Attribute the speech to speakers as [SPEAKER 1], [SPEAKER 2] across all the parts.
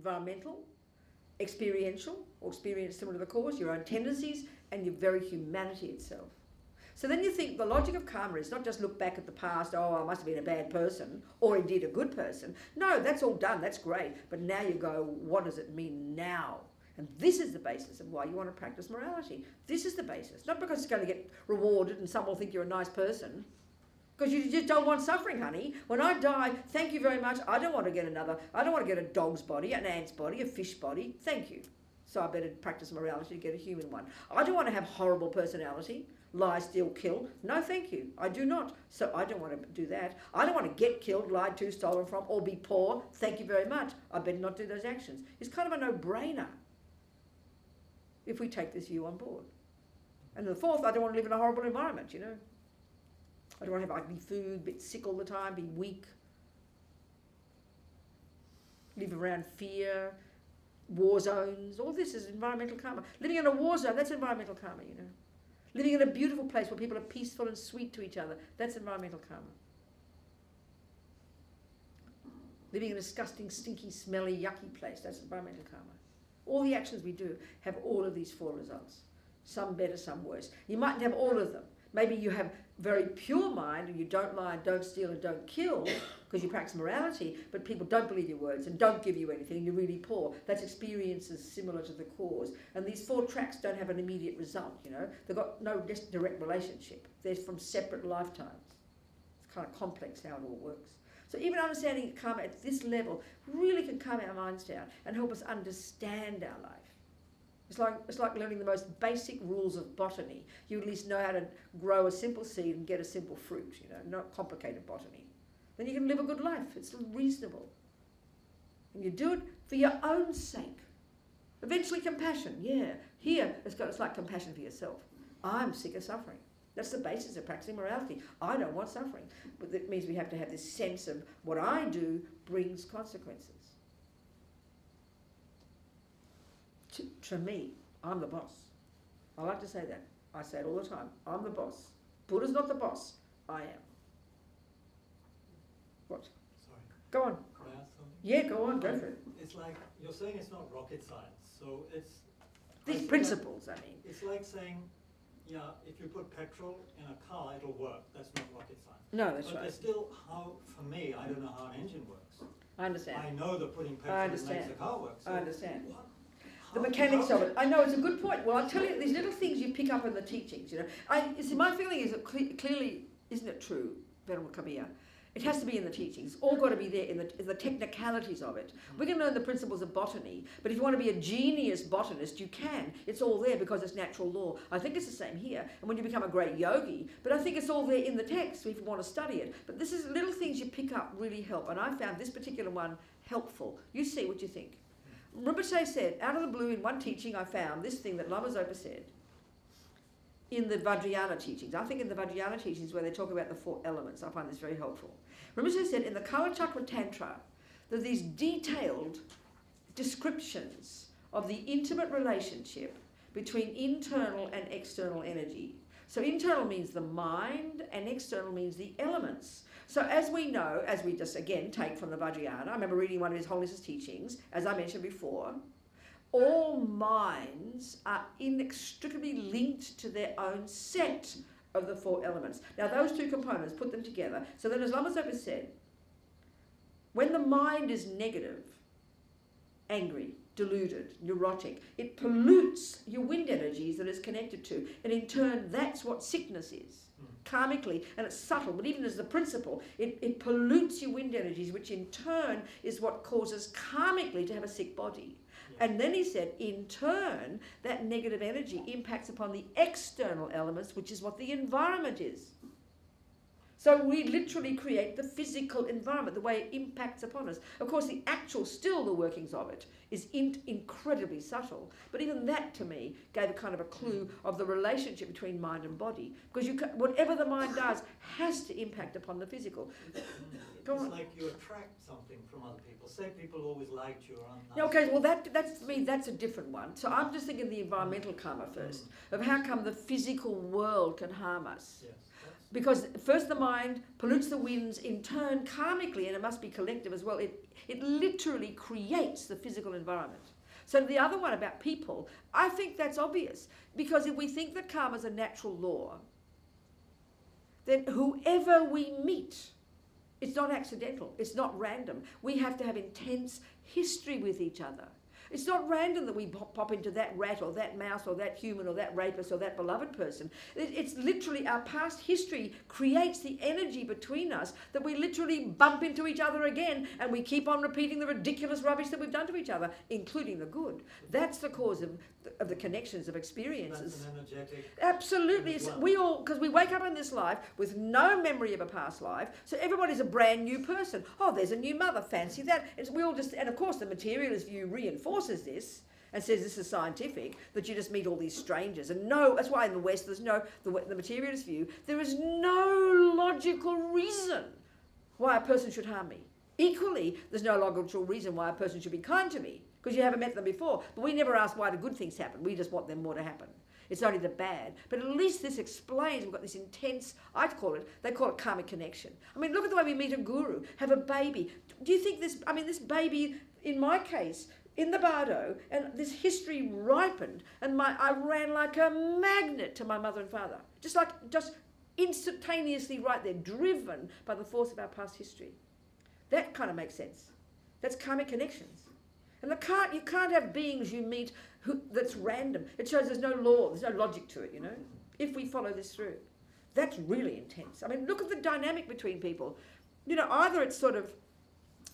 [SPEAKER 1] environmental, experiential, or experience similar to the Course, your own tendencies, and your very humanity itself. So then you think the logic of karma is not just look back at the past, oh, I must have been a bad person, or indeed a good person. No, that's all done, that's great. But now you go, what does it mean now? And this is the basis of why you want to practice morality. This is the basis. Not because it's going to get rewarded and some will think you're a nice person. Because you just don't want suffering, honey. When I die, thank you very much. I don't want to get a dog's body, an ant's body, a fish body. Thank you. So I better practice morality to get a human one. I don't want to have horrible personality. Lie, steal, kill. No, thank you. I do not. So I don't want to do that. I don't want to get killed, lied to, stolen from, or be poor. Thank you very much. I better not do those actions. It's kind of a no-brainer if we take this view on board. And the fourth, I don't want to live in a horrible environment, you know. I don't want to have ugly food, be sick all the time, be weak, live around fear, war zones. All this is environmental karma. Living in a war zone, that's environmental karma, you know. Living in a beautiful place where people are peaceful and sweet to each other, that's environmental karma. Living in a disgusting, stinky, smelly, yucky place, that's environmental karma. All the actions we do have all of these four results. Some better, some worse. You mightn't have all of them. Maybe you have very pure mind and you don't lie, don't steal and don't kill because you practice morality, but people don't believe your words and don't give you anything and you're really poor. That's experiences similar to the cause. And these four tracks don't have an immediate result, you know. They've got no direct relationship. They're from separate lifetimes. It's kind of complex how it all works. So even understanding karma at this level really can calm our minds down and help us understand our life. It's like learning the most basic rules of botany. You at least know how to grow a simple seed and get a simple fruit, you know, not complicated botany. Then you can live a good life. It's reasonable. And you do it for your own sake. Eventually compassion, yeah. Here, it's like compassion for yourself. I'm sick of suffering. That's the basis of practicing morality. I don't want suffering. But that means we have to have this sense of what I do brings consequences. To me, I'm the boss. I like to say that. I say it all the time. I'm the boss. Buddha's not the boss. I am. What?
[SPEAKER 2] Sorry.
[SPEAKER 1] Go on.
[SPEAKER 2] Can I ask something?
[SPEAKER 1] Yeah, go on. Go for it.
[SPEAKER 2] It's like, you're saying it's not rocket science. So it's...
[SPEAKER 1] These principles, I mean.
[SPEAKER 2] It's like saying, yeah, if you put petrol in a car, it'll work. That's not rocket science.
[SPEAKER 1] No, that's
[SPEAKER 2] but
[SPEAKER 1] right.
[SPEAKER 2] There's still how, for me, I don't know how an engine works.
[SPEAKER 1] I understand.
[SPEAKER 2] I know that putting petrol makes the car work. So
[SPEAKER 1] I understand.
[SPEAKER 2] What?
[SPEAKER 1] The mechanics of it. I know, it's a good point. Well, I'll tell you, these little things you pick up in the teachings, you know. You see, my feeling is that clearly, isn't it true, Venerable Kabir? It has to be in the teachings. It's all got to be there in the technicalities of it. We can learn the principles of botany, but if you want to be a genius botanist, you can. It's all there because it's natural law. I think it's the same here. And when you become a great yogi, but I think it's all there in the text if you want to study it. But this is little things you pick up really help. And I found this particular one helpful. You see what you think. Rinpoche said, out of the blue in one teaching I found this thing that Lama Zopa said in the Vajrayana teachings. I think in the Vajrayana teachings where they talk about the four elements, I find this very helpful. Rinpoche said in the Kalachakra Tantra, there are these detailed descriptions of the intimate relationship between internal and external energy. So internal means the mind and external means the elements. So as we know, as we just again take from the Vajrayana, I remember reading one of His Holiness's teachings, as I mentioned before, all minds are inextricably linked to their own set of the four elements. Now those two components, put them together. So then as Lama Zopa said, when the mind is negative, angry, deluded, neurotic, it pollutes your wind energies that it's connected to. And in turn, that's what sickness is. Karmically, and it's subtle, but even as the principle, it pollutes your wind energies, which in turn is what causes karmically to have a sick body. Yeah. And then he said, in turn, that negative energy impacts upon the external elements, which is what the environment is. So we literally create the physical environment, the way it impacts upon us. Of course, the actual, still the workings of it, is incredibly subtle. But even that, to me, gave a kind of a clue of the relationship between mind and body. Because whatever the mind does has to impact upon the physical.
[SPEAKER 2] It's like you attract something from other people. Say people always liked you or unliked
[SPEAKER 1] you. Okay, well, that's to me, that's a different one. So I'm just thinking the environmental karma first, of how come the physical world can harm us.
[SPEAKER 2] Yes.
[SPEAKER 1] Because first the mind pollutes the winds, in turn karmically, and it must be collective as well, it literally creates the physical environment. So the other one about people, I think that's obvious. Because if we think that karma is a natural law, then whoever we meet, it's not accidental, it's not random. We have to have intense history with each other. It's not random that we pop into that rat or that mouse or that human or that rapist or that beloved person. It's literally our past history creates the energy between us that we literally bump into each other again, and we keep on repeating the ridiculous rubbish that we've done to each other, including the good. That's the cause of the connections of experiences.
[SPEAKER 2] That's an energetic.
[SPEAKER 1] Absolutely. It's, because we wake up in this life with no memory of a past life, so everybody's a brand new person. Oh, there's a new mother, fancy that. We all just, and of course the materialist view reinforces this and says this is scientific, that you just meet all these strangers. And no, that's why in the West there's no, the materialist view, there is no logical reason why a person should harm me. Equally, there's no logical reason why a person should be kind to me, because you haven't met them before. But we never ask why the good things happen. We just want them more to happen. It's only the bad. But at least this explains, we've got this intense, they call it karmic connection. I mean, look at the way we meet a guru, have a baby. Do you think this baby, in my case, in the bardo, and this history ripened, and I ran like a magnet to my mother and father. Just instantaneously right there, driven by the force of our past history. That kind of makes sense. That's karmic connections. And you can't have beings you meet that's random. It shows there's no law, there's no logic to it, you know, if we follow this through. That's really intense. I mean, look at the dynamic between people. You know, either it's sort of,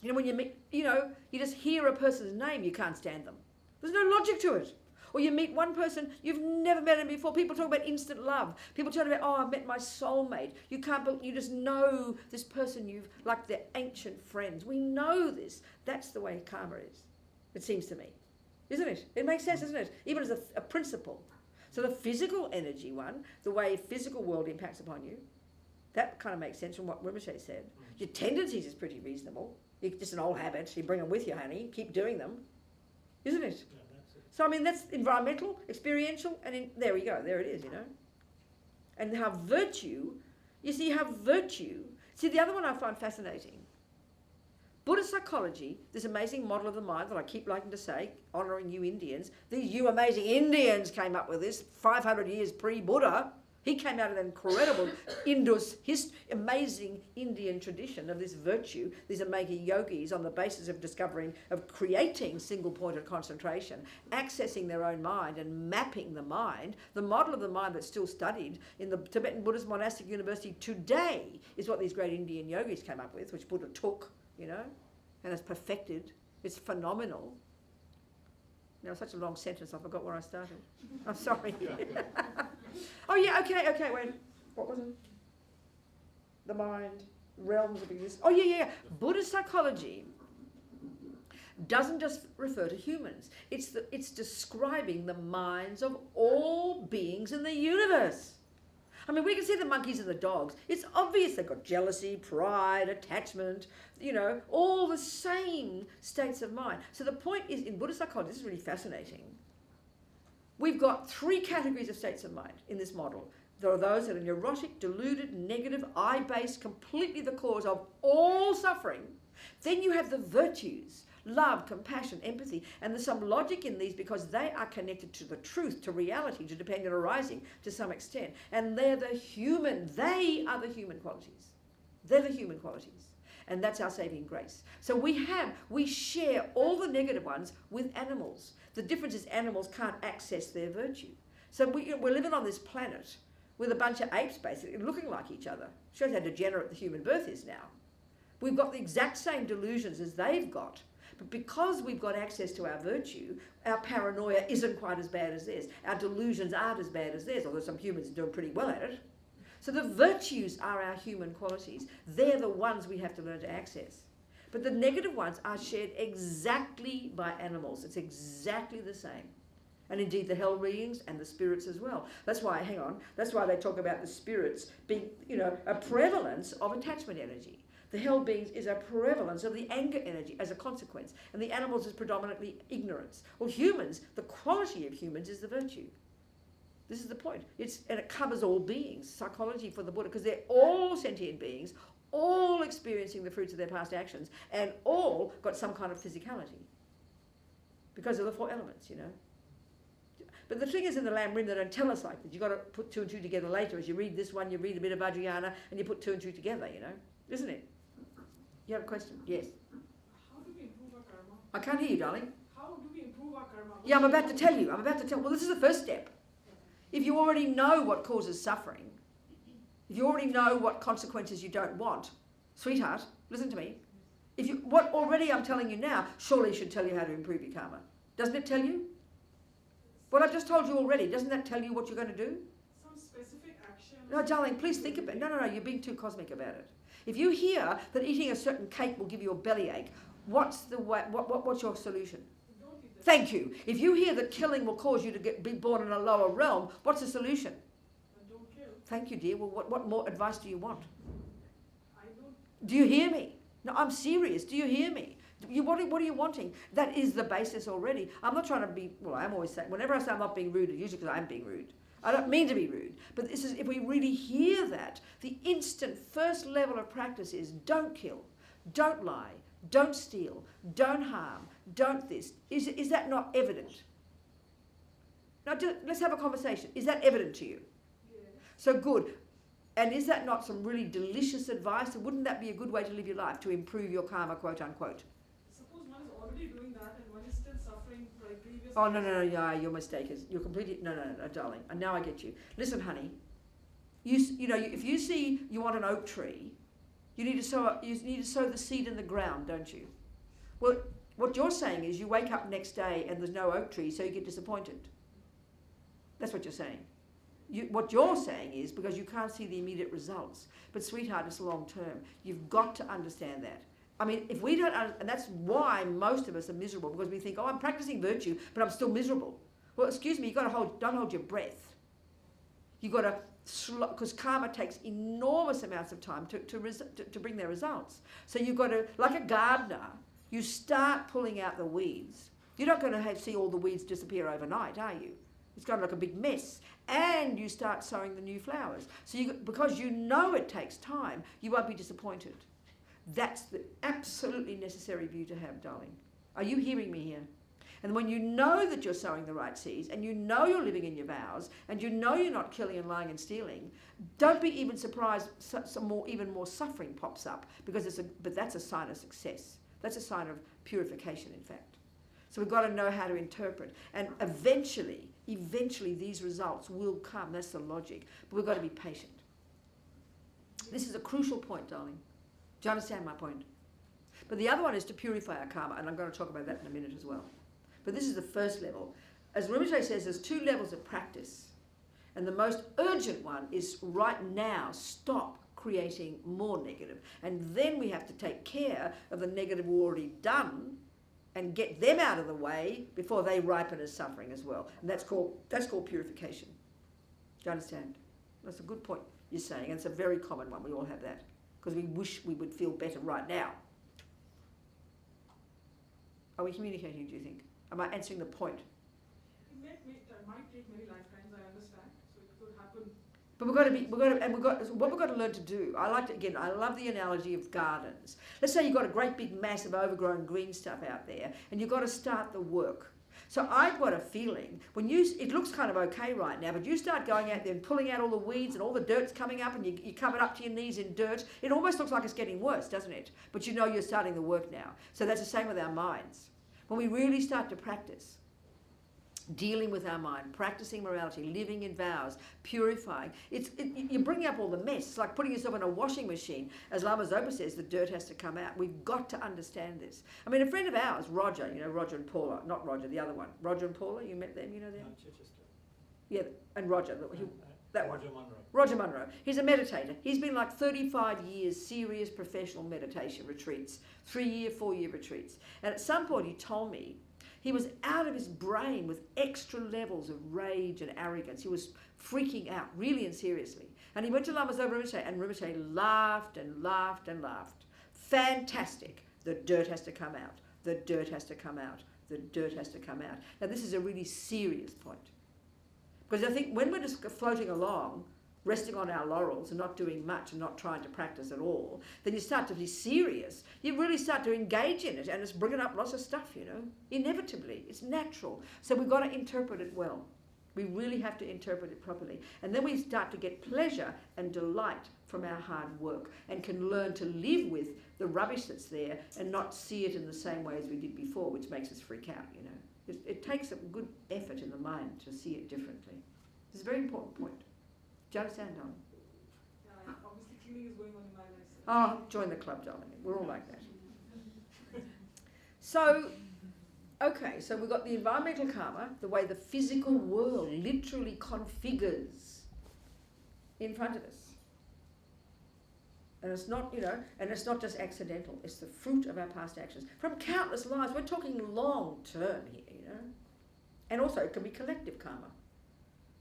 [SPEAKER 1] you know, when you meet, you know, you just hear a person's name, you can't stand them. There's no logic to it. Or you meet one person, you've never met him before. People talk about instant love. People talk about, oh, I've met my soulmate. You just know this person, like they're ancient friends. We know this. That's the way karma is, it seems to me. Isn't it? It makes sense, doesn't it? Even as a principle. So the physical energy one, the way physical world impacts upon you, that kind of makes sense from what Rinpoche said. Your tendencies is pretty reasonable. You're just an old habit. You bring them with you, honey. Keep doing them. Isn't it?
[SPEAKER 2] Yeah, that's it.
[SPEAKER 1] So, I mean, that's environmental, experiential, and there we go. There it is, you know. And how virtue, the other one I find fascinating. Buddhist psychology, this amazing model of the mind that I keep liking to say, honouring you Indians, you amazing Indians came up with this 500 years pre-Buddha. He came out of an incredible amazing Indian tradition of this virtue, these amazing yogis on the basis of creating single-pointed concentration, accessing their own mind and mapping the mind. The model of the mind that's still studied in the Tibetan Buddhist Monastic University today is what these great Indian yogis came up with, which Buddha took, you know, and it's perfected. It's phenomenal. Now, such a long sentence, I forgot where I started. I'm sorry. Oh, yeah, okay, wait. What was it? The mind, realms of existence. Oh, yeah. Buddhist psychology doesn't just refer to humans. It's describing the minds of all beings in the universe. I mean, we can see the monkeys and the dogs. It's obvious they've got jealousy, pride, attachment, you know, all the same states of mind. So the point is, in Buddhist psychology, this is really fascinating. We've got 3 categories of states of mind in this model. There are those that are neurotic, deluded, negative, I-based, completely the cause of all suffering. Then you have the virtues, love, compassion, empathy, and there's some logic in these because they are connected to the truth, to reality, to dependent arising to some extent. And they are the human qualities. They're the human qualities. And that's our saving grace. So we share all the negative ones with animals. The difference is animals can't access their virtue. So we're living on this planet with a bunch of apes basically looking like each other. Shows how degenerate the human birth is now. We've got the exact same delusions as they've got. But because we've got access to our virtue, our paranoia isn't quite as bad as theirs. Our delusions aren't as bad as theirs, although some humans are doing pretty well at it. So the virtues are our human qualities. They're the ones we have to learn to access. But the negative ones are shared exactly by animals. It's exactly the same. And indeed the hell beings and the spirits as well. That's why they talk about the spirits being, a prevalence of attachment energy. The hell beings is a prevalence of the anger energy as a consequence. And the animals is predominantly ignorance. Well, humans, the quality of humans is the virtue. This is the point. And it covers all beings, psychology for the Buddha, because they're all sentient beings, all experiencing the fruits of their past actions, and all got some kind of physicality because of the 4 elements, you know. But the thing is, in the Lam Rim, they don't tell us like that. You've got to put 2 and 2 together later. As you read this one, you read a bit of Vajrayana, and you put 2 and 2 together, you know. Isn't it? You have a question? Yes.
[SPEAKER 3] How do we improve our karma?
[SPEAKER 1] I can't hear you, darling.
[SPEAKER 3] How do we improve our karma?
[SPEAKER 1] Yeah, I'm about to tell you. Well, this is the first step. If you already know what causes suffering, if you already know what consequences you don't want, sweetheart, listen to me. What already I'm telling you now, surely should tell you how to improve your karma. Doesn't it tell you? What I've just told you already, doesn't that tell you what you're going to do?
[SPEAKER 3] Some specific action.
[SPEAKER 1] No, darling, please think about it. No, you're being too cosmic about it. If you hear that eating a certain cake will give you a bellyache, what's your solution?
[SPEAKER 3] Don't eat that.
[SPEAKER 1] Thank you. If you hear that killing will cause you to be born in a lower realm, what's the solution?
[SPEAKER 3] Don't kill.
[SPEAKER 1] Thank you, dear. Well, what more advice do you want?
[SPEAKER 3] I don't.
[SPEAKER 1] Do you hear me? No, I'm serious. Do you hear me? What are you wanting? That is the basis already. I'm not trying to be, well, I'm always saying, whenever I say I'm not being rude, it's usually because I'm being rude. I don't mean to be rude. But this is, if we really hear that, the instant first level of practice is don't kill, don't lie, don't steal, don't harm, don't this. Is that not evident? Now, let's have a conversation. Is that evident to you?
[SPEAKER 3] Yes.
[SPEAKER 1] So good. And is that not some really delicious advice? And wouldn't that be a good way to live your life, to improve your karma, quote unquote?
[SPEAKER 3] Suppose one is already doing that and one is still suffering like previous.
[SPEAKER 1] Oh, no, yeah, your mistake is, you're completely, no, darling. And now I get you. Listen, honey, you know, if you see you want an oak tree, you need to sow the seed in the ground, don't you? Well, what you're saying is you wake up next day and there's no oak tree, so you get disappointed. That's what you're saying. What you're saying is because you can't see the immediate results. But sweetheart, it's long term. You've got to understand that. I mean, if we don't, and that's why most of us are miserable, because we think, oh, I'm practicing virtue, but I'm still miserable. Well, excuse me, you've got to don't hold your breath. You've got to, because karma takes enormous amounts of time to bring their results. So you've got to, like a gardener, you start pulling out the weeds. You're not going to see all the weeds disappear overnight, are you? It's going to look a big mess. And you start sowing the new flowers. So because you know it takes time, you won't be disappointed. That's the absolutely necessary view to have, darling. Are you hearing me here? And when you know that you're sowing the right seeds, and you know you're living in your vows, and you know you're not killing and lying and stealing, don't be even surprised even more suffering pops up, but that's a sign of success. That's a sign of purification, in fact. So we've got to know how to interpret. And eventually these results will come. That's the logic. But we've got to be patient. This is a crucial point, darling. Do you understand my point? But the other one is to purify our karma, and I'm going to talk about that in a minute as well. But this is the first level. As Rinpoche says, there's 2 levels of practice. And the most urgent one is right now, stop creating more negative. And then we have to take care of the negative we've already done and get them out of the way before they ripen as suffering as well. And that's called purification. Do you understand? That's a good point you're saying, and it's a very common one. We all have that, because we wish we would feel better right now. Are we communicating, do you think? Am I answering the point?
[SPEAKER 3] It might take many lifetimes, I understand. So it could happen.
[SPEAKER 1] But what we've got to learn to do, I love the analogy of gardens. Let's say you've got a great big mass of overgrown green stuff out there, and you've got to start the work. So I've got a feeling, it looks kind of okay right now, but you start going out there and pulling out all the weeds and all the dirt's coming up and you cover up to your knees in dirt, it almost looks like it's getting worse, doesn't it? But you know you're starting the work now. So that's the same with our minds. When we really start to practice, dealing with our mind, practicing morality, living in vows, purifying. You're bringing up all the mess. It's like putting yourself in a washing machine. As Lama Zopa says, the dirt has to come out. We've got to understand this. I mean, a friend of ours, Roger, Roger and Paula, not Roger, the other one. Roger and Paula, you met them, you know them?
[SPEAKER 2] No, Chichester.
[SPEAKER 1] Yeah, and Roger.
[SPEAKER 2] Roger Munro.
[SPEAKER 1] Roger Munro. He's a meditator. He's been like 35 years serious professional meditation retreats, 3-year, 4-year retreats. And at some point he told me, he was out of his brain with extra levels of rage and arrogance. He was freaking out, really and seriously. And he went to Lama Zopa Rinpoche, and Rinpoche laughed and laughed and laughed. Fantastic. The dirt has to come out. The dirt has to come out. The dirt has to come out. Now, this is a really serious point. Because I think when we're just floating along, resting on our laurels and not doing much and not trying to practice at all, then you start to be serious. You really start to engage in it, and it's bringing up lots of stuff, you know, inevitably. It's natural. So we've got to interpret it well. We really have to interpret it properly. And then we start to get pleasure and delight from our hard work and can learn to live with the rubbish that's there and not see it in the same way as we did before, which makes us freak out, you know. It takes a good effort in the mind to see it differently. It's a very important point. Do you understand, darling?
[SPEAKER 3] Yeah, obviously cleaning is going on in my life. So.
[SPEAKER 1] Oh, join the club, darling. We're all like that. So, okay, so we've got the environmental karma, the way the physical world literally configures in front of us. And it's not, you know, and it's not just accidental. It's the fruit of our past actions. From countless lives, we're talking long term here, you know. And also it can be collective karma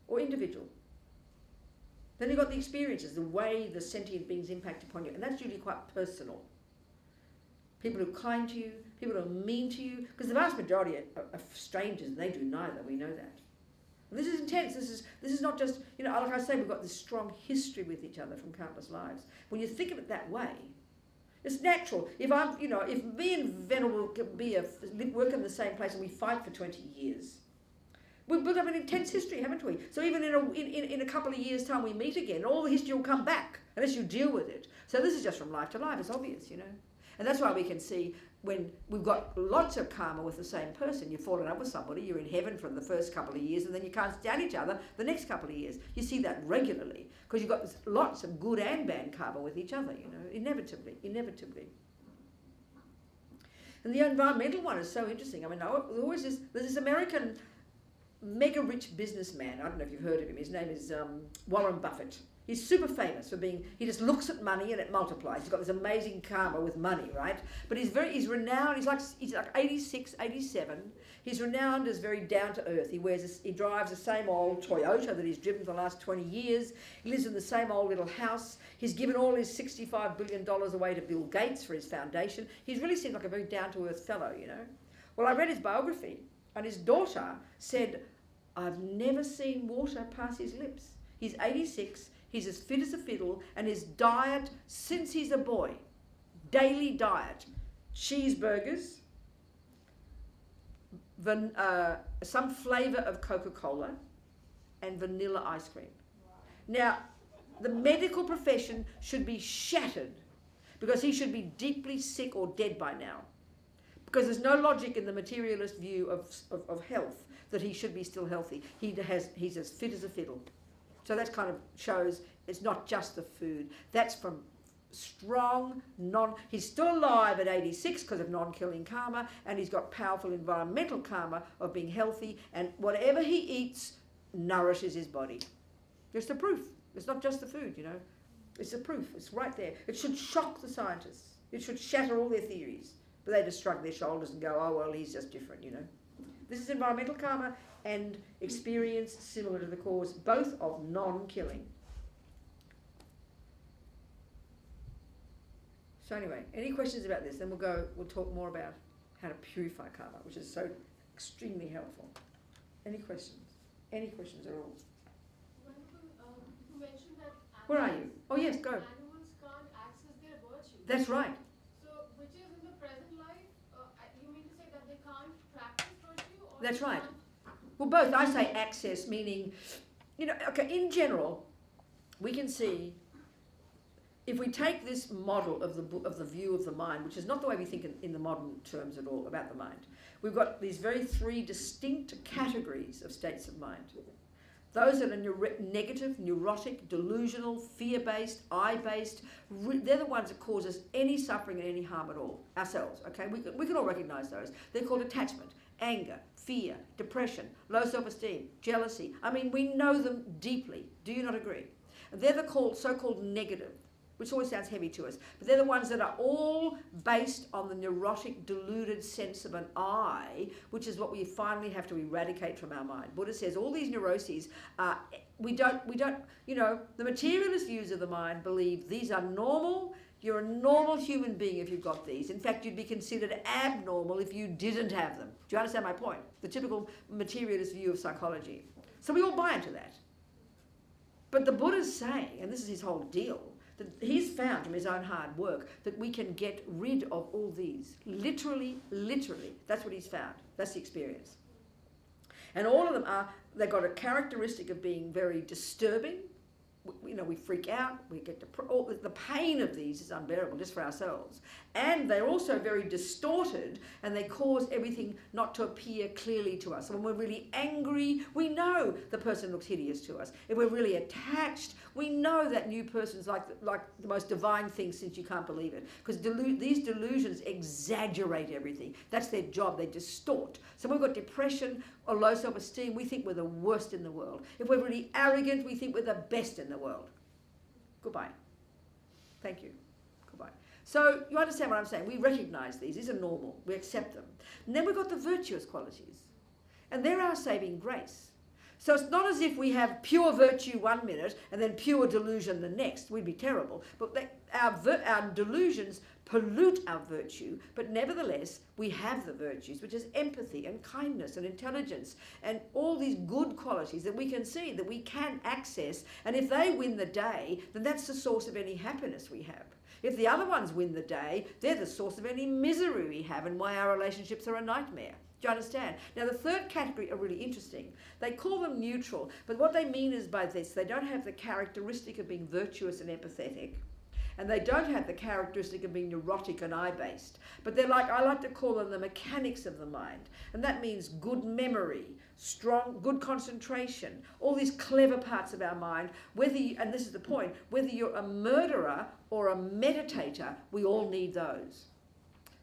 [SPEAKER 1] or individual. Then you've got the experiences, the way the sentient beings impact upon you. And that's usually quite personal. People who are kind to you, people who are mean to you. Because the vast majority are strangers and they do neither, we know that. And this is intense. This is not just, you know, like I say, we've got this strong history with each other from countless lives. When you think of it that way, it's natural. If I'm, you know, if me and Venerable work in the same place and we fight for 20 years, we've built up an intense history, haven't we? So even in a couple of years' time we meet again, all the history will come back unless you deal with it. So this is just from life to life. It's obvious, you know. And that's why we can see when we've got lots of karma with the same person. You fall in love with somebody, you're in heaven for the first couple of years, and then you can't stand each other the next couple of years. You see that regularly because you've got lots of good and bad karma with each other, you know, inevitably. And the environmental one is so interesting. I mean, there's this American mega rich businessman. I don't know if you've heard of him. His name is Warren Buffett. He's super famous for being, he just looks at money and it multiplies. He's got this amazing karma with money, right? But he's renowned, he's like 86, 87. He's renowned as very down to earth. He drives the same old Toyota that he's driven for the last 20 years. He lives in the same old little house. He's given all his $65 billion away to Bill Gates for his foundation. He really seems like a very down to earth fellow, you know? Well, I read his biography and his daughter said, I've never seen water pass his lips. He's 86. He's as fit as a fiddle, and his diet since he's a boy, daily diet, cheeseburgers, some flavour of Coca-Cola, and vanilla ice cream. Wow. Now, the medical profession should be shattered because he should be deeply sick or dead by now. Because there's no logic in the materialist view of health that he should be still healthy. He's as fit as a fiddle. So that kind of shows it's not just the food. That's from strong, he's still alive at 86 because of non-killing karma, and he's got powerful environmental karma of being healthy, and whatever he eats nourishes his body. Just the proof. It's not just the food, you know. It's the proof. It's right there. It should shock the scientists. It should shatter all their theories. But they just shrug their shoulders and go, oh, well, he's just different, you know. This is environmental karma and experience similar to the cause, both of non-killing. So anyway, any questions about this? Then we'll talk more about how to purify karma, which is so extremely helpful. Any questions? Any questions at all?
[SPEAKER 4] You mentioned that
[SPEAKER 1] where are you? Oh yes, go.
[SPEAKER 4] Animals can't access their virtue.
[SPEAKER 1] That's right.
[SPEAKER 4] So, which is in the present life, you mean to say that they can't practice virtue? Or
[SPEAKER 1] That's right.
[SPEAKER 4] Can't?
[SPEAKER 1] Well, both. I say access, meaning, you know, okay, in general, we can see, if we take this model of the view of the mind, which is not the way we think in the modern terms at all about the mind, we've got these three distinct categories of states of mind. Those that are negative, neurotic, delusional, fear-based, I-based, they're the ones that cause us any suffering and any harm at all, ourselves, okay? We can all recognize those. They're called attachment, anger, fear, depression, low self-esteem, jealousy. I mean, we know them deeply. Do you not agree? They're the so-called negative, which always sounds heavy to us, but they're the ones that are all based on the neurotic, deluded sense of an I, which is what we finally have to eradicate from our mind. Buddha says all these neuroses are, we don't, you know, the materialist views of the mind believe these are normal. You're a normal human being if you've got these. In fact, you'd be considered abnormal if you didn't have them. Do you understand my point? The typical materialist view of psychology. So we all buy into that. But the Buddha's saying, and this is his whole deal, that he's found from his own hard work that we can get rid of all these. Literally, that's what he's found. That's the experience. And all of them they've got a characteristic of being very disturbing. We freak out, we get the pain of these is unbearable just for ourselves. And they're also very distorted, and they cause everything not to appear clearly to us. So when we're really angry, we know the person looks hideous to us. If we're really attached, we know that new person's like the most divine thing since you can't believe it. Because these delusions exaggerate everything. That's their job, they distort. So when we've got depression or low self-esteem, we think we're the worst in the world. If we're really arrogant, we think we're the best in the world. Goodbye. Thank you. Goodbye. So you understand what I'm saying? We recognize these are normal, we accept them. And then we've got the virtuous qualities. And they're our saving grace. So it's not as if we have pure virtue 1 minute and then pure delusion the next. We'd be terrible. But our delusions pollute our virtue, but nevertheless we have the virtues, which is empathy and kindness and intelligence and all these good qualities that we can see, that we can access. And if they win the day, then that's the source of any happiness we have. If the other ones win the day, they're the source of any misery we have and why our relationships are a nightmare. Do you understand? Now the third category are really interesting. They call them neutral, but what they mean is by this, they don't have the characteristic of being virtuous and empathetic, and they don't have the characteristic of being neurotic and I-based. But they're like, I like to call them the mechanics of the mind. And that means good memory, good concentration, all these clever parts of our mind, and this is the point, whether you're a murderer or a meditator, we all need those.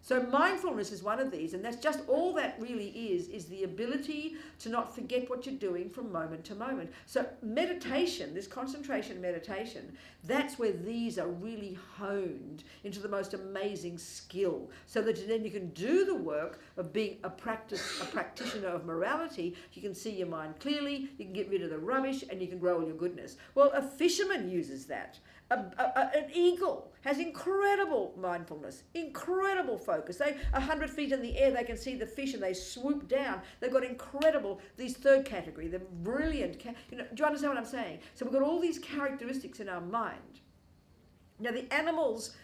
[SPEAKER 1] So mindfulness is one of these, and that's just all that really is the ability to not forget what you're doing from moment to moment. So meditation, this concentration meditation, that's where these are really honed into the most amazing skill, so that then you can do the work of being a practitioner of morality. You can see your mind clearly, you can get rid of the rubbish, and you can grow in your goodness. Well, a fisherman uses that. An eagle has incredible mindfulness, incredible focus. 100 feet in the air, they can see the fish and they swoop down. They've got incredible, these third category, they're brilliant. Do you understand what I'm saying? So we've got all these characteristics in our mind. Now the animals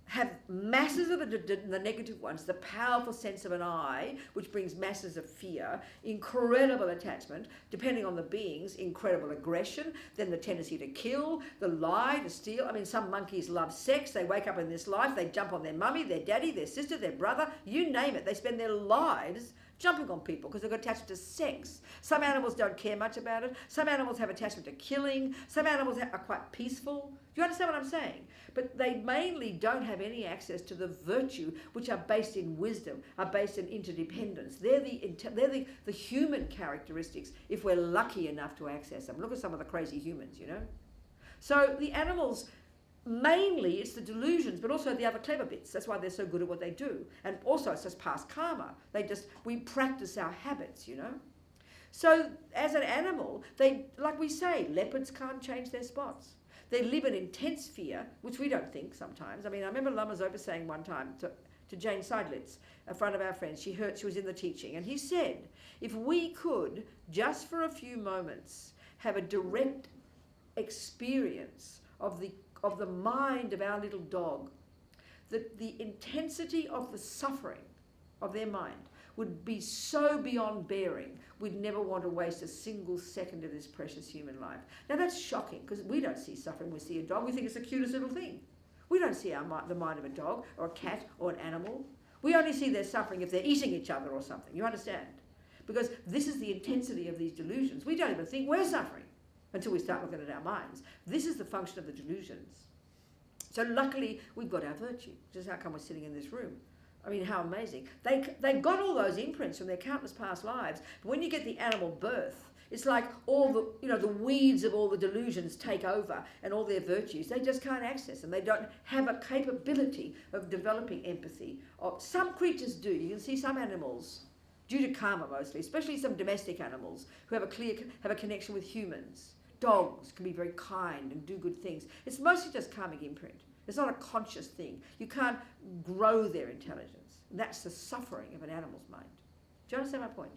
[SPEAKER 1] have masses of the negative ones, the powerful sense of an I, which brings masses of fear, incredible attachment, depending on the beings, incredible aggression, then the tendency to kill, the lie, to steal. I mean, some monkeys love sex. They wake up in this life, they jump on their mummy, their daddy, their sister, their brother, you name it. They spend their lives jumping on people because they've got attachment to sex. Some animals don't care much about it. Some animals have attachment to killing. Some animals are quite peaceful. Do you understand what I'm saying? But they mainly don't have any access to the virtue, which are based in wisdom, are based in interdependence. They're the human characteristics, if we're lucky enough to access them. Look at some of the crazy humans, you know. So the animals, mainly it's the delusions, but also the other clever bits. That's why they're so good at what they do. And also it's just past karma. We practice our habits, you know. So as an animal, like we say, leopards can't change their spots. They live in intense fear, which we don't think sometimes. I mean, I remember Lama Zopa saying one time to Jane Seidlitz, a friend of our friends, she was in the teaching, and he said, if we could, just for a few moments, have a direct experience of the mind of our little dog, that the intensity of the suffering of their mind would be so beyond bearing, we'd never want to waste a single second of this precious human life. Now that's shocking, because we don't see suffering, we see a dog, we think it's the cutest little thing. We don't see the mind of a dog or a cat or an animal. We only see their suffering if they're eating each other or something, you understand? Because this is the intensity of these delusions. We don't even think we're suffering until we start looking at our minds. This is the function of the delusions. So luckily, we've got our virtue, which is how come we're sitting in this room. I mean, how amazing. They got all those imprints from their countless past lives. But when you get the animal birth, it's like all the weeds of all the delusions take over and all their virtues. They just can't access them. They don't have a capability of developing empathy. Some creatures do. You can see some animals, due to karma mostly, especially some domestic animals who have a connection with humans. Dogs can be very kind and do good things. It's mostly just karmic imprint. It's not a conscious thing. You can't grow their intelligence. That's the suffering of an animal's mind. Do you understand my point?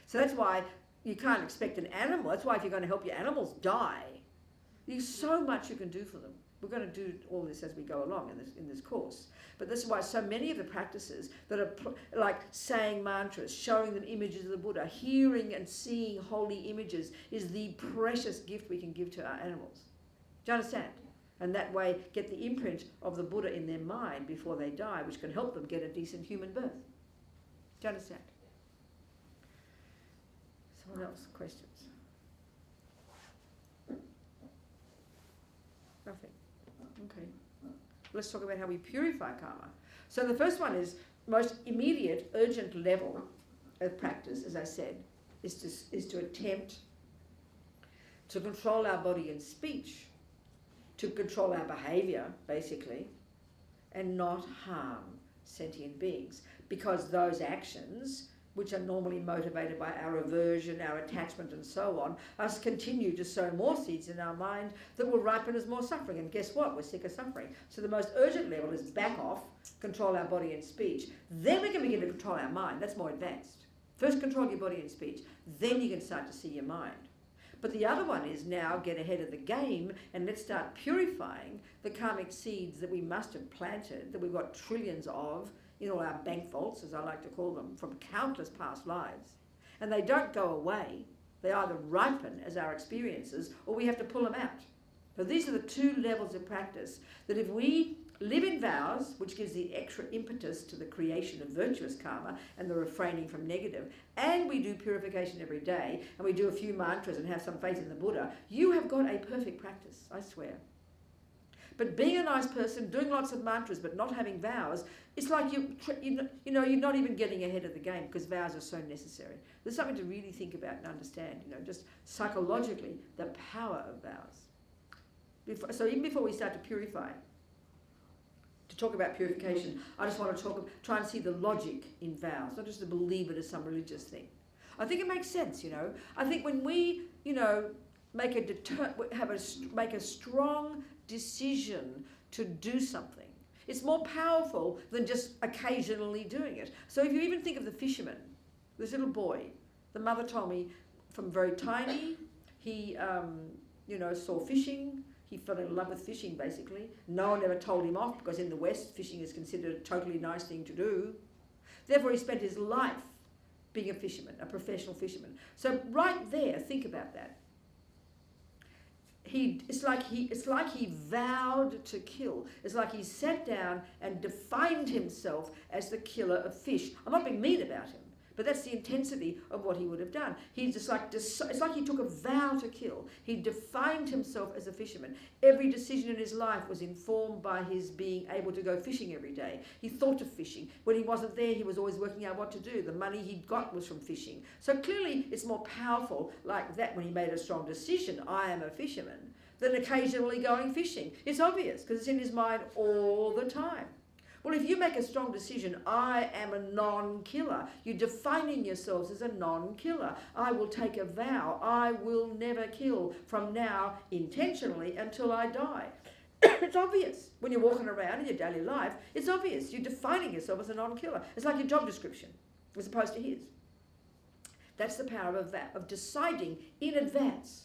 [SPEAKER 1] So that's why you can't expect an animal. That's why if you're going to help your animals die, there's so much you can do for them. We're going to do all this as we go along in this course. But this is why so many of the practices that are like saying mantras, showing them images of the Buddha, hearing and seeing holy images is the precious gift we can give to our animals. Do you understand? And that way get the imprint of the Buddha in their mind before they die, which can help them get a decent human birth. Do you understand? Someone else? Questions? Nothing. Okay. Let's talk about how we purify karma. So the first one is most immediate, urgent level of practice, as I said, is to attempt to control our body and speech, to control our behavior, basically, and not harm sentient beings. Because those actions, which are normally motivated by our aversion, our attachment and so on, us continue to sow more seeds in our mind that will ripen as more suffering. And guess what? We're sick of suffering. So the most urgent level is back off, control our body and speech. Then we can begin to control our mind. That's more advanced. First control your body and speech. Then you can start to see your mind. But the other one is now get ahead of the game and let's start purifying the karmic seeds that we must have planted, that we've got trillions of, in all our bank vaults, as I like to call them, from countless past lives. And they don't go away. They either ripen as our experiences or we have to pull them out. So these are the two levels of practice that if we live in vows, which gives the extra impetus to the creation of virtuous karma and the refraining from negative, and we do purification every day, and we do a few mantras and have some faith in the Buddha, you have got a perfect practice, I swear. But being a nice person, doing lots of mantras but not having vows, it's like you're not even getting ahead of the game because vows are so necessary. There's something to really think about and understand, just psychologically, the power of vows. So even before we start to purify, to talk about purification, I just want to try and see the logic in vows, not just to believe it as some religious thing. I think it makes sense, I think when we, make a strong decision to do something, it's more powerful than just occasionally doing it. So if you even think of the fisherman, this little boy, the mother told me from very tiny, he, saw fishing. He fell in love with fishing, basically. No one ever told him off because in the West, fishing is considered a totally nice thing to do. Therefore, he spent his life being a fisherman, a professional fisherman. So right there, think about that. It's like he vowed to kill. It's like he sat down and defined himself as the killer of fish. I'm not being mean about him, but that's the intensity of what he would have done. It's like he took a vow to kill. He defined himself as a fisherman. Every decision in his life was informed by his being able to go fishing every day. He thought of fishing. When he wasn't there, he was always working out what to do. The money he got was from fishing. So clearly it's more powerful like that when he made a strong decision, I am a fisherman, than occasionally going fishing. It's obvious because it's in his mind all the time. Well, if you make a strong decision, I am a non-killer, you're defining yourselves as a non-killer. I will take a vow, I will never kill from now intentionally until I die. It's obvious. When you're walking around in your daily life, it's obvious. You're defining yourself as a non-killer. It's like your job description as opposed to his. That's the power of that, of deciding in advance,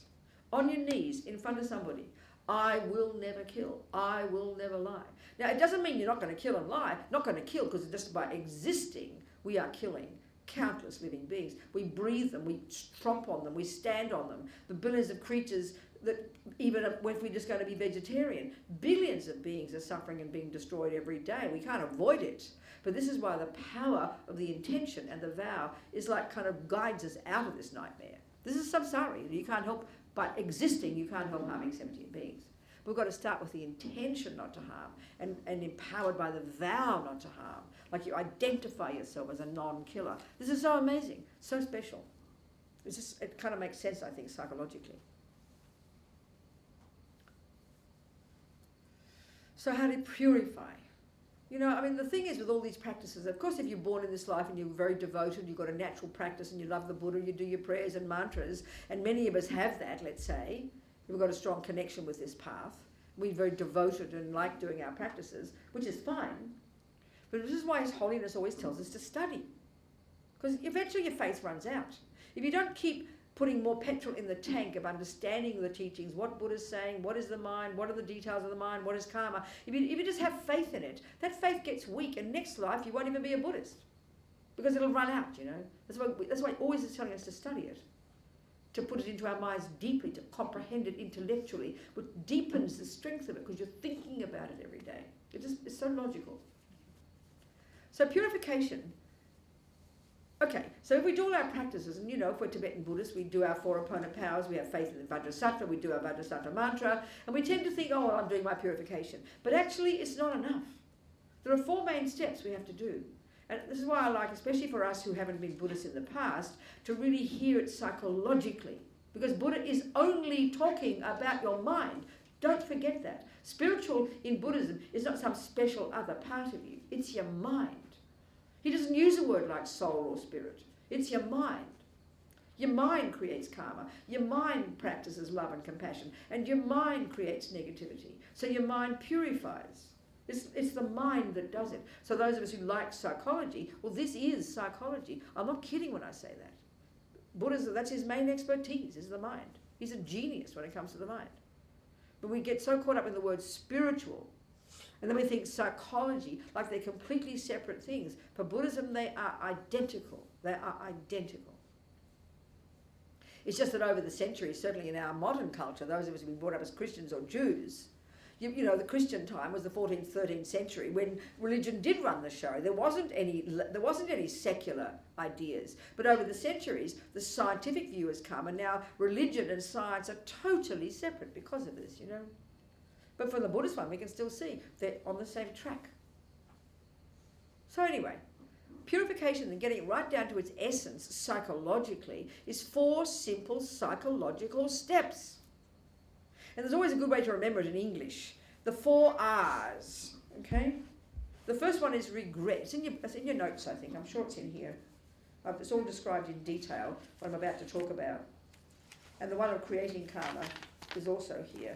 [SPEAKER 1] on your knees in front of somebody, I will never kill. I will never lie. Now, it doesn't mean you're not going to kill and lie. Not going to kill, because just by existing, we are killing countless living beings. We breathe them. We tromp on them. We stand on them. The billions of creatures that, even if we're just going to be vegetarian, billions of beings are suffering and being destroyed every day. We can't avoid it. But this is why the power of the intention and the vow is like kind of guides us out of this nightmare. This is samsara. You can't help, by existing, you can't help harming sentient beings. We've got to start with the intention not to harm and empowered by the vow not to harm. Like you identify yourself as a non-killer. This is so amazing, so special. It kind of makes sense, I think, psychologically. So how to purify? The thing is with all these practices, of course, if you're born in this life and you're very devoted, you've got a natural practice and you love the Buddha, you do your prayers and mantras, and many of us have that, let's say. We've got a strong connection with this path. We're very devoted and like doing our practices, which is fine. But this is why His Holiness always tells us to study. Because eventually your faith runs out. If you don't keep putting more petrol in the tank of understanding the teachings, what Buddha's saying, what is the mind, what are the details of the mind, what is karma. If you just have faith in it, that faith gets weak, and next life you won't even be a Buddhist because it'll run out, you know. That's why it always is telling us to study it, to put it into our minds deeply, to comprehend it intellectually, which deepens the strength of it because you're thinking about it every day. It's so logical. So purification. Okay, so if we do all our practices, and you know, if we're Tibetan Buddhists, we do our 4 opponent powers, we have faith in the Vajrasattva, we do our Vajrasattva mantra, and we tend to think, oh, well, I'm doing my purification. But actually, it's not enough. There are 4 main steps we have to do. And this is why I like, especially for us who haven't been Buddhists in the past, to really hear it psychologically. Because Buddha is only talking about your mind. Don't forget that. Spiritual in Buddhism is not some special other part of you. It's your mind. He doesn't use a word like soul or spirit. It's your mind. Your mind creates karma. Your mind practices love and compassion. And your mind creates negativity. So your mind purifies. It's the mind that does it. So those of us who like psychology, well, this is psychology. I'm not kidding when I say that. Buddhism, that's his main expertise, is the mind. He's a genius when it comes to the mind. But we get so caught up in the word spiritual, and then we think psychology, like they're completely separate things. For Buddhism, they are identical. They are identical. It's just that over the centuries, certainly in our modern culture, those of us who've been brought up as Christians or Jews, you know, the Christian time was the 14th, 13th century when religion did run the show. There wasn't any secular ideas. But over the centuries, the scientific view has come, and now religion and science are totally separate because of this, you know. But from the Buddhist one, we can still see they're on the same track. So anyway, purification and getting it right down to its essence psychologically is 4 simple psychological steps. And there's always a good way to remember it in English. The 4 R's, okay? The first one is regret. It's in your notes, I think. I'm sure it's in here. It's all described in detail, what I'm about to talk about. And the one of creating karma is also here.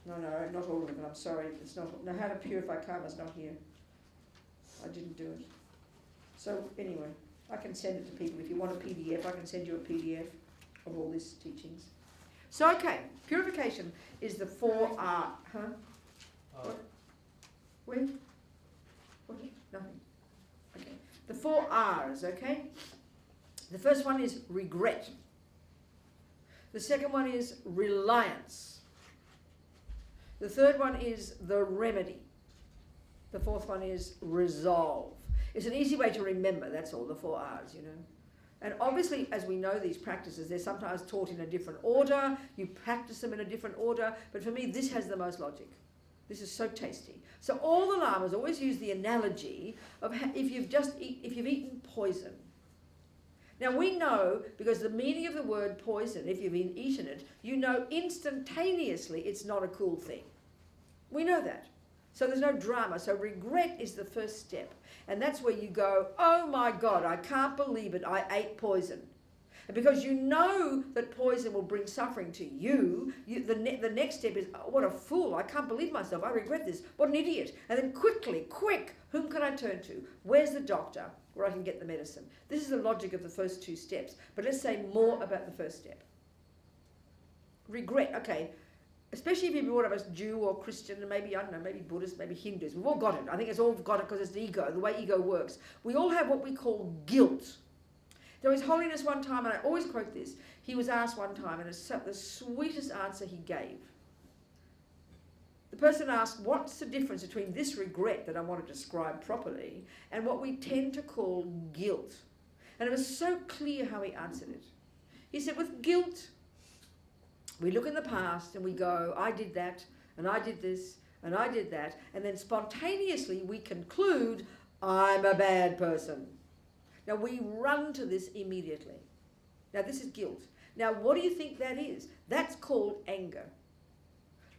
[SPEAKER 1] No, not all of it, I'm sorry. It's not. No, how to purify karma is not here. I didn't do it. So anyway, I can send it to people. If you want a PDF, I can send you a PDF of all these teachings. So, okay, purification is the 4 R. Huh? What? Where? What? Nothing. Okay. The 4 R's, okay? The first one is regret. The second one is reliance. The third one is the remedy. The fourth one is resolve. It's an easy way to remember, that's all, the 4 R's, you know. And obviously, as we know these practices, they're sometimes taught in a different order. You practice them in a different order. But for me, this has the most logic. This is so tasty. So all the lamas always use the analogy of if you've eaten poison. Now we know, because the meaning of the word poison, if you've eaten it, you know instantaneously it's not a cool thing. We know that. So there's no drama. So regret is the first step. And that's where you go, oh my God, I can't believe it, I ate poison. And because you know that poison will bring suffering to you, the next step is, oh, what a fool, I can't believe myself, I regret this, what an idiot. And then quick, whom can I turn to? Where's the doctor where I can get the medicine? This is the logic of the first 2 steps. But let's say more about the first step. Regret, okay. Especially if you're brought up as Jew or Christian, and maybe, I don't know, maybe Buddhist, maybe Hindus. We've all got it. I think it's all got it because it's the ego, the way ego works. We all have what we call guilt. There was Holiness one time, and I always quote this. He was asked one time, and it's the sweetest answer he gave. The person asked, what's the difference between this regret that I want to describe properly and what we tend to call guilt? And it was so clear how he answered it. He said, with guilt, we look in the past and we go, I did that, and I did this, and I did that, and then spontaneously we conclude, I'm a bad person. Now we run to this immediately. Now this is guilt. Now what do you think that is? That's called anger.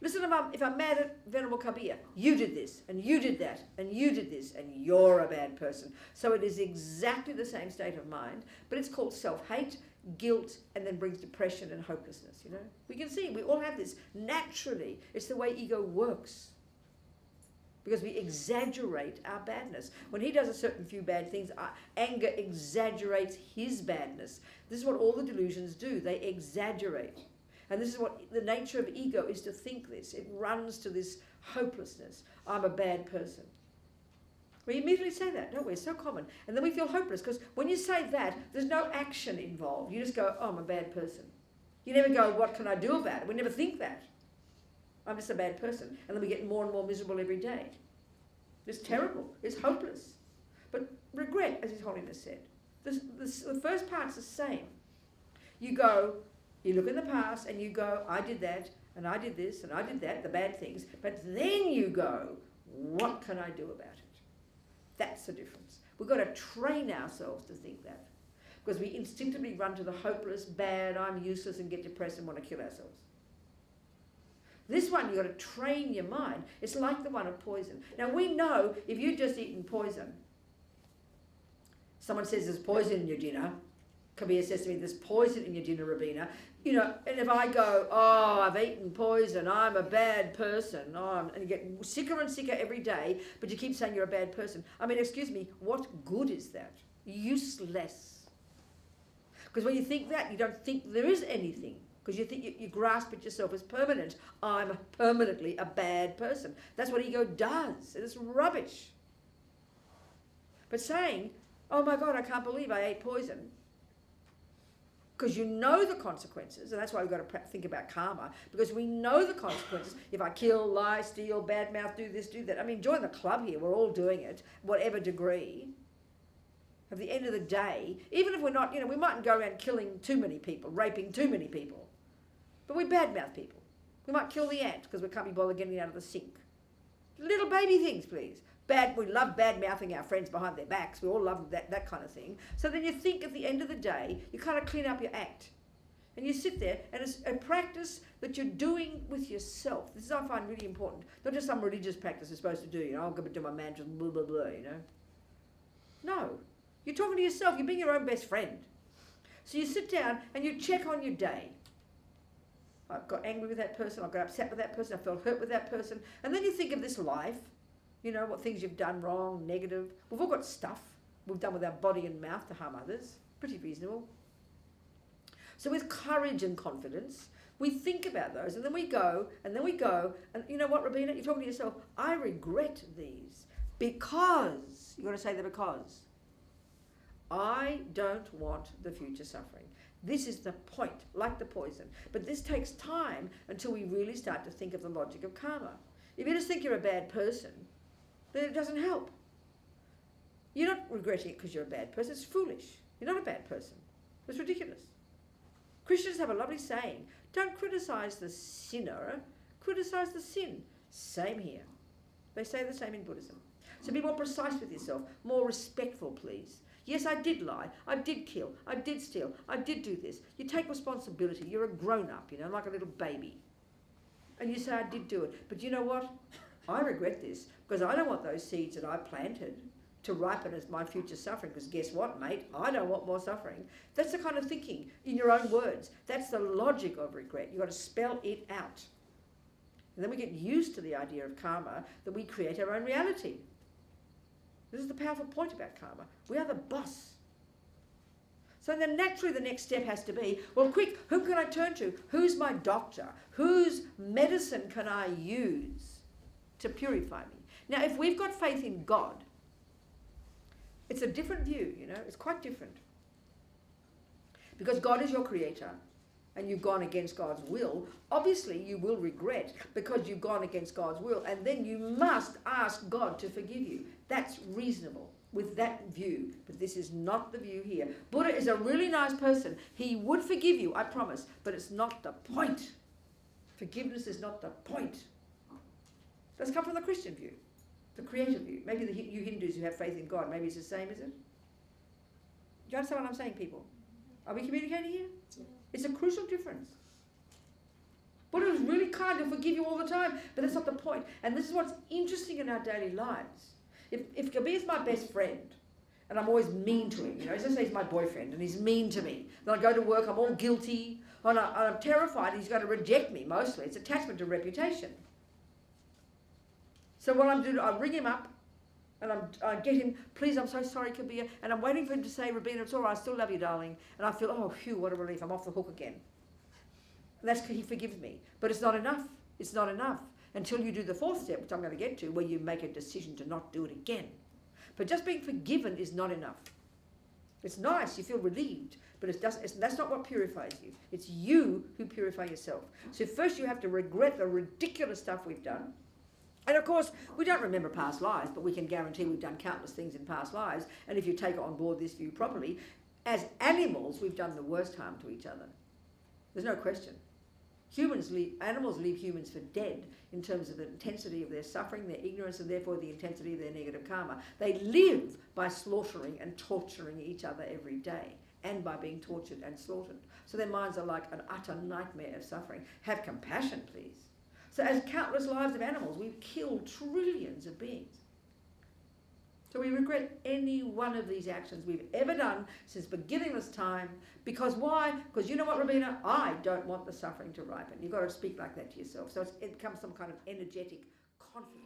[SPEAKER 1] Listen, if I'm mad at Venerable Kabir, you did this, and you did that, and you did this, and you're a bad person. So it is exactly the same state of mind, but it's called self-hate, guilt, and then brings depression and hopelessness, you know. We can see, we all have this naturally. It's the way ego works. because we exaggerate our badness. When he does a certain few bad things, anger exaggerates his badness. This is what all the delusions do. They exaggerate. And this is what the nature of ego is, to think this. It runs to this hopelessness. I'm a bad person. We immediately say that, don't we? It's so common. And then we feel hopeless, because when you say that, there's no action involved. You just go, oh, I'm a bad person. You never go, what can I do about it? We never think that. I'm just a bad person. And then we get more and more miserable every day. It's terrible. It's hopeless. But regret, as His Holiness said, the first part's the same. You go, you look in the past and you go, I did that, and I did this, and I did that, the bad things. But then you go, what can I do about it? That's the difference. We've got to train ourselves to think that. Because we instinctively run to the hopeless, bad, I'm useless, and get depressed and want to kill ourselves. This one, you've got to train your mind. It's like the one of poison. Now, we know if you've just eaten poison, someone says there's poison in your dinner, Kabir says to me, there's poison in your dinner, Robina. You know, and if I go, oh, I've eaten poison, I'm a bad person, and you get sicker and sicker every day, but you keep saying you're a bad person. I mean, excuse me, what good is that? Useless. Because when you think that, you don't think there is anything. Because you think you grasp it yourself as permanent. I'm permanently a bad person. That's what ego does. It's rubbish. But saying, oh my God, I can't believe I ate poison. Because you know the consequences, and that's why we've got to think about karma, because we know the consequences. If I kill, lie, steal, badmouth, do this, do that. I mean, join the club here. We're all doing it, whatever degree. At the end of the day, even if we're not, we mightn't go around killing too many people, raping too many people. But we badmouth people. We might kill the ant because we can't be bothered getting it out of the sink. Little baby things, please. We love bad-mouthing our friends behind their backs. We all love that kind of thing. So then you think at the end of the day, you kind of clean up your act. And you sit there, and it's a practice that you're doing with yourself. This is what I find really important. Not just some religious practice you're supposed to do, I'm going to do my mantras, blah, blah, blah, No. You're talking to yourself. You're being your own best friend. So you sit down and you check on your day. I got angry with that person, I got upset with that person, I felt hurt with that person. And then you think of this life, what things you've done wrong, negative. We've all got stuff we've done with our body and mouth to harm others. Pretty reasonable. So with courage and confidence, we think about those, and then we go, and you know what, Robina? You're talking to yourself, I regret these because, you've got to say the because. I don't want the future suffering. This is the point, like the poison. But this takes time until we really start to think of the logic of karma. If you just think you're a bad person, then it doesn't help. You're not regretting it because you're a bad person. It's foolish. You're not a bad person. It's ridiculous. Christians have a lovely saying, don't criticize the sinner, criticize the sin. Same here. They say the same in Buddhism. So be more precise with yourself, more respectful, please. Yes, I did lie, I did kill, I did steal, I did do this. You take responsibility, you're a grown-up, like a little baby. And you say, I did do it. But you know what? I regret this, because I don't want those seeds that I planted to ripen as my future suffering, because guess what, mate? I don't want more suffering. That's the kind of thinking, in your own words. That's the logic of regret. You've got to spell it out. And then we get used to the idea of karma, that we create our own reality. This is the powerful point about karma. We are the boss. So then naturally the next step has to be, well, quick, who can I turn to? Who's my doctor? Whose medicine can I use to purify me? Now, if we've got faith in God, it's a different view, it's quite different. Because God is your creator, and you've gone against God's will, obviously you will regret because you've gone against God's will, and then you must ask God to forgive you. That's reasonable with that view, but this is not the view here. Buddha is a really nice person. He would forgive you, I promise, but it's not the point. Forgiveness is not the point. That's come from the Christian view, the creative view. Maybe you Hindus who have faith in God, maybe it's the same, is it? Do you understand what I'm saying, people? Are we communicating here? Yeah. It's a crucial difference. Buddha is really kind to forgive you all the time, but that's not the point. And this is what's interesting in our daily lives. If Kabir is my best friend, and I'm always mean to him, let's say he's my boyfriend, and he's mean to me, then I go to work, I'm all guilty, and I'm terrified he's going to reject me, mostly. It's attachment to reputation. So what I'm doing, I ring him up and I get him, please, I'm so sorry, Kabir. And I'm waiting for him to say, Robina, it's all right, I still love you, darling. And I feel, oh, phew, what a relief, I'm off the hook again. And that's because he forgives me. But it's not enough. It's not enough until you do the fourth step, which I'm going to get to, where you make a decision to not do it again. But just being forgiven is not enough. It's nice, you feel relieved, but that's not what purifies you. It's you who purify yourself. So first you have to regret the ridiculous stuff we've done. And of course, we don't remember past lives, but we can guarantee we've done countless things in past lives. And if you take on board this view properly, as animals, we've done the worst harm to each other. There's no question. Animals leave humans for dead in terms of the intensity of their suffering, their ignorance, and therefore the intensity of their negative karma. They live by slaughtering and torturing each other every day, and by being tortured and slaughtered. So their minds are like an utter nightmare of suffering. Have compassion, please. So as countless lives of animals, we've killed trillions of beings. So we regret any one of these actions we've ever done since beginningless time. Because why? Because you know what, Robina? I don't want the suffering to ripen. You've got to speak like that to yourself. So it becomes some kind of energetic conflict.